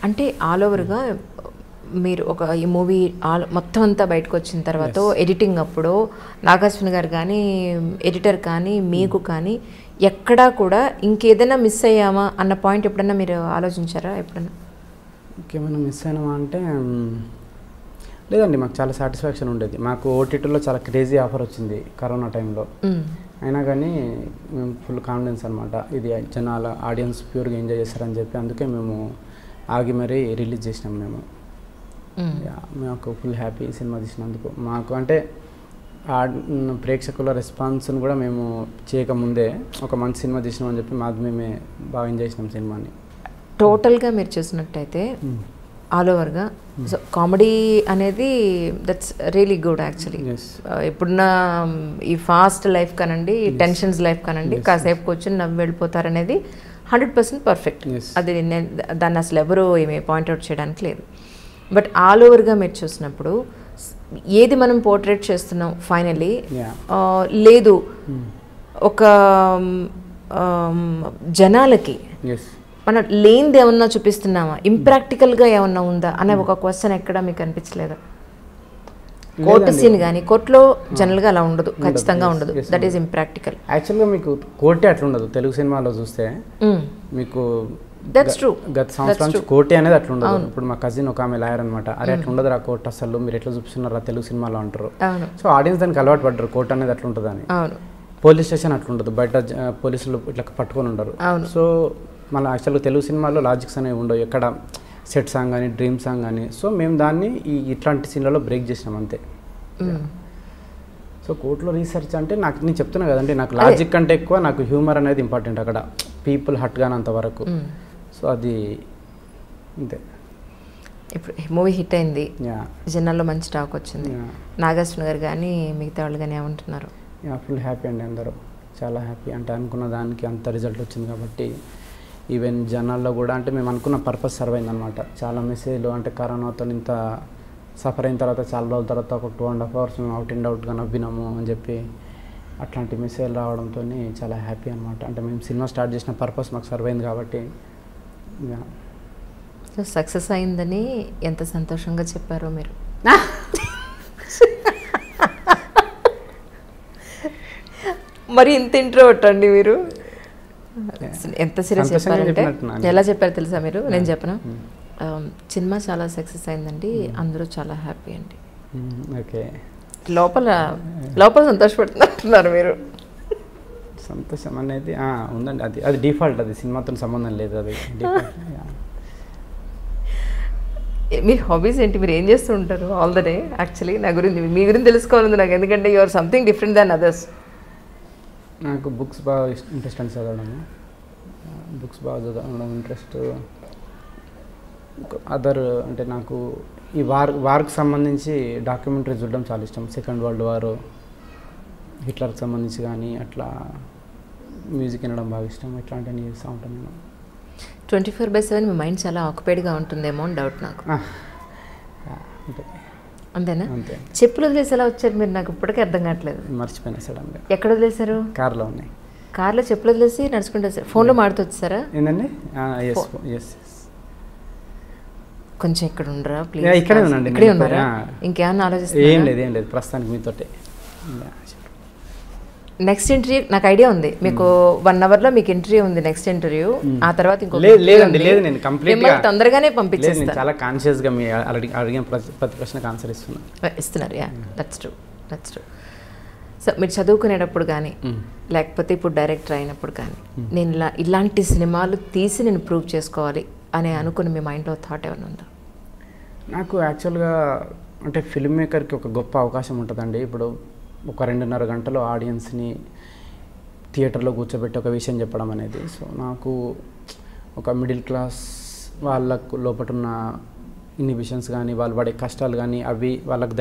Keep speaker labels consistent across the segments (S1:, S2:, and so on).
S1: అంటే ఆల్ ఓవర్గా మీరు ఒక ఈ మూవీ మొత్తం అంతా బయటకు వచ్చిన తర్వాత ఎడిటింగ్ అప్పుడు నాగార్జున గారు కానీ ఎడిటర్ కానీ మీకు కానీ ఎక్కడా కూడా ఇంకేదైనా మిస్ అయ్యామా అన్న పాయింట్ ఎప్పుడన్నా మీరు ఆలోచించారా? ఎప్పుడన్నా
S2: ఇంకేమైనా మిస్ అయినామా అంటే లేదండి, మాకు చాలా సాటిస్ఫాక్షన్ ఉండేది. మాకు ఓటీటీలో చాలా క్రేజీ ఆఫర్ వచ్చింది కరోనా టైంలో, అయినా కానీ మేము ఫుల్ కాన్ఫిడెన్స్ అనమాట, ఇది జనాల ఆడియన్స్ ప్యూర్గా ఎంజాయ్ చేస్తారని చెప్పి అందుకే మేము ఆగి మరీ రిలీజ్ చేసినాం. మేము మాకు ఫుల్ హ్యాపీ సినిమా తీసినందుకు. మాకు అంటే ప్రేక్షకుల రెస్పాన్స్ని కూడా మేము చేయకముందే ఒక మంచి సినిమా తీసినామని చెప్పి మేమే బాగా ఎంజాయ్ చేసినాం సినిమాని.
S1: టోటల్గా మీరు చూసినట్టయితే ఆల్ ఓవర్గా సో కామెడీ అనేది దట్స్ రియలీ గుడ్ యాక్చువల్లీ. ఇప్పుడున్న ఈ ఫాస్ట్ లైఫ్ కానండి, టెన్షన్స్ లైఫ్ కానండి, కాసేపు కూర్చొని నవ్వు వెళ్ళిపోతారనేది 100% పర్ఫెక్ట్. అది దాన్ని అసలు ఎవరు ఏమి పాయింట్అవుట్ చేయడానికి లేదు. బట్ ఆల్ ఓవర్గా మీరు చూసినప్పుడు ఏది మనం పోర్ట్రేట్ చేస్తున్నాం ఫైనల్లీ లేదు ఒక జనాలకి మనం లేనిది ఏమన్నా చూపిస్తున్నామా, ఇంప్రాక్టికల్గా ఏమన్నా ఉందా అనే ఒక క్వశ్చన్ ఎక్కడ మీకు అనిపించలేదా? కోర్టు సీన్ కానీ కోర్టులో జనరల్గా అలా ఉండదు, ఖచ్చితంగా ఉండదు. That is impractical.
S2: యాక్చువల్గా మీకు కోర్టే అట్లా ఉండదు. తెలుగు సినిమాలో చూస్తే మీకు గత సంవత్సరం నుంచి కోర్టే అనేది అట్లా ఉండదు. ఇప్పుడు మా కజిన్ ఒక ఆమె లాయర్ అనమాట, అరే అట్లా ఉండదు రా కోర్టు, అసలు మీరు ఎట్లా చూపిస్తున్నారా తెలుగు సినిమాలో అంటారు. సో ఆడియన్స్ దానికి అలవాటు పడ్డారు కోర్టు అనేది అట్లా ఉంటుంది అని. పోలీస్ స్టేషన్ అట్లా ఉండదు, బయట పోలీసులు ఇట్లా పట్టుకొని ఉండరు. సో మళ్ళీ యాక్చువల్గా తెలుగు సినిమాలో లాజిక్స్ అనేవి ఉండవు, ఎక్కడ సెట్ సాంగ్ కానీ డ్రీమ్ సాంగ్ కానీ. సో మేము దాన్ని ఇట్లాంటి సీన్లలో బ్రేక్ చేసినాం అంతే. సో కోర్టులో రీసెర్చ్ అంటే నేను చెప్తున్నా కదండి, నాకు లాజిక్ కంటే ఎక్కువ నాకు హ్యూమర్ అనేది ఇంపార్టెంట్ అక్కడ, పీపుల్ హట్ కానంత వరకు. సో అది అంతే.
S1: ఇప్పుడు మూవీ హిట్ అయింది, జనాల్లో మంచి టాక్ వచ్చింది. నాగార్జున గారు కానీ మిగతా వాళ్ళు కానీ ఏమంటున్నారు?
S2: ఫుల్ హ్యాపీ అండి, అందరూ చాలా హ్యాపీ. అంటే అనుకున్న దానికి అంత రిజల్ట్ వచ్చింది కాబట్టి ఈవెన్ జనాల్లో కూడా అంటే మేము అనుకున్న పర్పస్ సర్వ్ అయిందనమాట. చాలా మెసేజ్లు అంటే కరోనాతో ఇంత సఫర్ అయిన తర్వాత చాలా రోజుల తర్వాత ఒక 2.5 hours మేము అవుట్ అండ్ అవుట్గా నవ్వినాము అని చెప్పి అట్లాంటి మెసేజ్ రావడంతో చాలా హ్యాపీ అనమాట. అంటే మేము సినిమా స్టార్ట్ చేసిన పర్పస్ మాకు సర్వ్ అయింది కాబట్టి.
S1: సో సక్సెస్ అయిందని ఎంత సంతోషంగా చెప్పారో మీరు. మరి ఇంత ఇంట్రోవర్ట్ అండి మీరు, ఎంత సీరియస్ చెప్పారంటే ఎలా చెప్పారు తెలుసా మీరు? నేను చెప్పను, సినిమా చాలా సక్సెస్ అయిందండి, అందరూ చాలా హ్యాపీ అండి.
S2: ఓకే,
S1: లోపల లోపల సంతోషపడుతున్నారు మీరు.
S2: సంతోషం అనేది ఉందండి, అది డిఫాల్ట్, అది సినిమాతో సంబంధం లేదు, అది
S1: మీ హాబీస్ ఏంటి, మీరు ఏం చేస్తూ ఉంటారు ఆల్ ద డే? యాక్చువల్లీ నా గురించి మీ గురించి తెలుసుకోవాలంది నాకు, ఎందుకంటే you or something different than others.
S2: నాకు బుక్స్ బాగా ఇంట్రెస్ట్ అని చదవడము, బుక్స్ బాగా చదవడం ఇంట్రెస్ట్. అదర్ అంటే నాకు ఈ వార్కి సంబంధించి డాక్యుమెంటరీ చూడడం చాలా ఇష్టం. సెకండ్ వరల్డ్ వార్, హిట్లర్కి సంబంధించి కానీ అట్లా మ్యూజిక్ వినడం బాగా ఇష్టం. ఇట్లాంటివన్నీ చేస్తూ ఉంటాను నేను.
S1: 24/7 మీ మైండ్ చాలా ఆక్యుపైడ్గా ఉంటుందేమో అని డౌట్ నాకు. అంతేనా?
S2: అంతే.
S1: చెప్పులు వదిలేసి ఎలా వచ్చారు మీరు? నాకు ఇప్పటికీ అర్థం కావట్లేదు.
S2: మర్చిపోయినా సడన్గా.
S1: ఎక్కడ వదిలేశారు?
S2: కార్లో ఉన్నాయి.
S1: కార్లో చెప్పులు వదిలేసి నడుచుకుంటూ వచ్చారు. ఫోన్లో మాడుతూ వచ్చారా?
S2: ఏంటండి?
S1: కొంచెం ఇక్కడ ఉండరా ప్లీజ్?
S2: ఇక్కడే ఉన్నాండి.
S1: ఇక్కడే ఉన్నారా? ఇంకేమన్నా ఆలోచిస్తారు?
S2: ఏం లేదు ప్రస్తుతానికి మీతోటే.
S1: నెక్స్ట్ ఇంటర్వ్యూ నాకు ఐడియా ఉంది, మీకు 1 hourలో మీకు ఇంటర్వ్యూ ఉంది, నెక్స్ట్ ఇంటర్వ్యూ. ఆ తర్వాత ఇంకో
S2: లేదండి, లేదు నేను కంప్లీట్గా
S1: తొందరగానే పంపించేస్తాను.
S2: చాలా కాన్షియస్గా మీ అడిగిన ప్రతి ప్రశ్నకు ఆన్సర్
S1: ఇస్తున్నారు. Yeah, that's true. సో మీరు చదువుకునేటప్పుడు కానీ లేకపోతే ఇప్పుడు డైరెక్టర్ అయినప్పుడు కానీ నేను ఇలాంటి సినిమాలు తీసి నేను ప్రూవ్ చేసుకోవాలి అని అనుకుని మీ మైండ్లో థాట్ ఏమైనా ఉందా?
S2: నాకు యాక్చువల్గా అంటే ఫిల్మ్ మేకర్కి ఒక గొప్ప అవకాశం ఉంటుందండి. ఇప్పుడు ఒక 2.5 గంటలు ఆడియన్స్ని థియేటర్లో కూర్చోబెట్టి ఒక విషయం చెప్పడం అనేది. సో నాకు ఒక మిడిల్ క్లాస్ వాళ్ళకు లోపటున్న ఇన్హిబిషన్స్ కానీ వాళ్ళు పడే కష్టాలు కానీ అవి వాళ్ళకి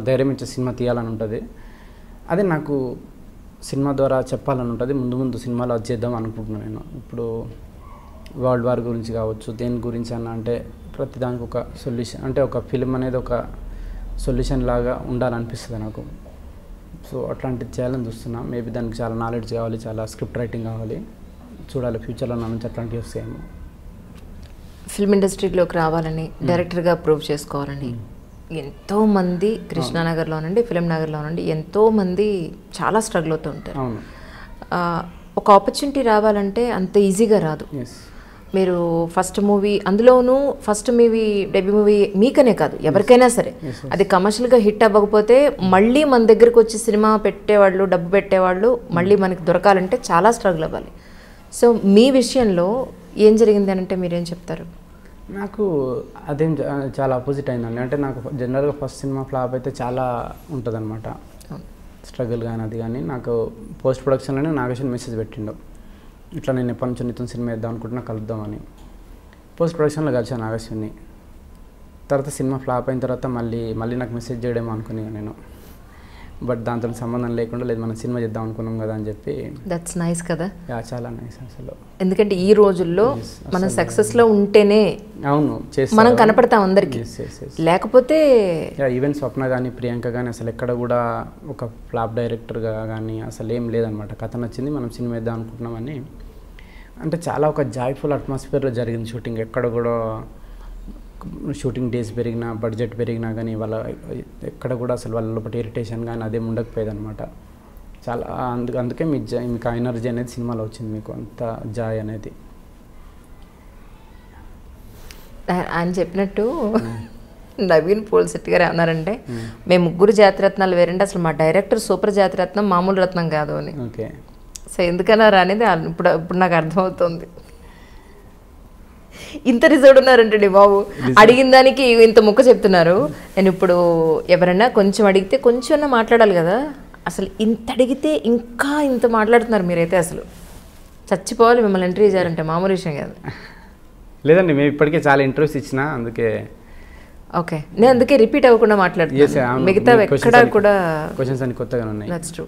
S2: ధైర్యం ఇచ్చే సినిమా తీయాలని ఉంటుంది. అదే నాకు సినిమా ద్వారా చెప్పాలని ఉంటుంది. ముందు సినిమాలో అది చేద్దాం అనుకుంటున్నాను నేను. ఇప్పుడు వరల్డ్ వార్ గురించి కావచ్చు, దేని గురించి అన్న అంటే ప్రతిదానికి ఒక సొల్యూషన్, అంటే ఒక ఫిల్మ్ అనేది ఒక సొల్యూషన్ లాగా ఉండాలనిపిస్తుంది నాకు. సో అట్లాంటిది చేయాలని చూస్తున్నాం. మేబీ దానికి చాలా నాలెడ్జ్ కావాలి, చాలా స్క్రిప్ట్ రైటింగ్ కావాలి. చూడాలి ఫ్యూచర్లో నా నుంచి అట్లాంటివి వస్తాయేమో.
S1: ఫిల్మ్ ఇండస్ట్రీలోకి రావాలని, డైరెక్టర్గా ప్రూవ్ చేసుకోవాలని ఎంతోమంది కృష్ణానగర్లోనండి, ఫిలిం నగర్లోనండి ఎంతోమంది చాలా స్ట్రగుల్ అవుతూ ఉంటారు. ఒక ఆపర్చునిటీ రావాలంటే అంత ఈజీగా రాదు. మీరు ఫస్ట్ మూవీ, అందులోనూ ఫస్ట్ మూవీ డెబ్యూ మూవీ మీకనే కాదు ఎవరికైనా సరే, అది కమర్షియల్గా హిట్ అవ్వకపోతే మళ్ళీ మన దగ్గరకు వచ్చి సినిమా పెట్టేవాళ్ళు, డబ్బు పెట్టేవాళ్ళు మళ్ళీ మనకి దొరకాలంటే చాలా స్ట్రగుల్ అవ్వాలి. సో మీ విషయంలో ఏం జరిగింది అని అంటే మీరేం చెప్తారు?
S2: నాకు అదేం చాలా ఆపోజిట్ అయిందండి. అంటే నాకు జనరల్గా ఫస్ట్ సినిమా ఫ్లాప్ అయితే చాలా ఉంటుంది అనమాట, స్ట్రగుల్ కానీ అది కానీ. నాకు పోస్ట్ ప్రొడక్షన్లోనే నాగేశ్వర్ మెసేజ్ పెట్టిండు, ఇట్లా నేను ఎప్పటి నుంచో నీతో సినిమా వేద్దాం అనుకుంటున్నా, కలుద్దామని. పోస్ట్ ప్రొడక్షన్లో కలిసాను నాగేశ్వర్ని. తర్వాత సినిమా ఫ్లాప్ అయిన తర్వాత మళ్ళీ నాకు మెసేజ్ చేయడేమో అనుకుని నేను, బట్ దాంతో సంబంధం లేకుండా లేదు, మనం సినిమా చేద్దాం అనుకున్నాం కదా అని చెప్పి.
S1: దట్స్ నైస్ కదా.
S2: చాలా నైస్ అసలు.
S1: ఎందుకంటే ఈ రోజుల్లో మన సక్సెస్లో ఉంటేనే
S2: అవును
S1: మనం కనపడతాం అందరికీ, లేకపోతే
S2: ఈవెన్ స్వప్న కానీ ప్రియాంక కానీ అసలు ఎక్కడ కూడా ఒక ఫ్లాప్ డైరెక్టర్గా కానీ అసలు ఏం లేదనమాట. కథ నచ్చింది, మనం సినిమా వేద్దాం అనుకుంటున్నామని. అంటే చాలా ఒక జాయ్ఫుల్ అట్మాస్ఫియర్లో జరిగింది షూటింగ్. ఎక్కడ కూడా షూటింగ్ డేస్ పెరిగినా, బడ్జెట్ పెరిగినా కానీ వాళ్ళ ఎక్కడ కూడా అసలు వాళ్ళ లోపల ఇరిటేషన్ కానీ అదేం ఉండకపోయేది అనమాట. చాలా అందుకే మీకు ఆ ఎనర్జీ అనేది సినిమాలో వచ్చింది, మీకు అంత జాయ్ అనేది.
S1: ఆయన చెప్పినట్టు నవీన్ పోల్శెట్టి గారు ఏమన్నారంటే, మేము ముగ్గురు జాతిరత్నాలు వేరంటే అసలు మా డైరెక్టర్ సూపర్ జాతిరత్నం, మామూలు రత్నం కాదు అని.
S2: ఓకే.
S1: సో ఎందుకన్నారు అనేది ఇప్పుడు నాకు అర్థమవుతుంది. ఇంత రిజర్వ్ ఉన్నారంటండి బాబు, అడిగిన దానికి ఇంత ముక్క చెప్తున్నారు. నేను ఇప్పుడు ఎవరైనా కొంచెం అడిగితే కొంచెం మాట్లాడాలి కదా, అసలు ఇంత అడిగితే ఇంకా ఇంత మాట్లాడుతున్నారు మీరైతే. అసలు చచ్చిపోవాలి మిమ్మల్ని ఎంట్రీ చేయాలంటే, మామూలు విషయం కాదు.
S2: లేదండి, మేము ఇప్పటికే చాలా ఇంటర్వ్యూస్ ఇచ్చినా, అందుకే.
S1: ఓకే, నేను అందుకే రిపీట్ అవ్వకుండా మాట్లాడుతున్నాను. మిగతా ఎక్కడా కూడా
S2: క్వశ్చన్స్ అన్ని కొత్తగా ఉన్నాయి.
S1: That's true.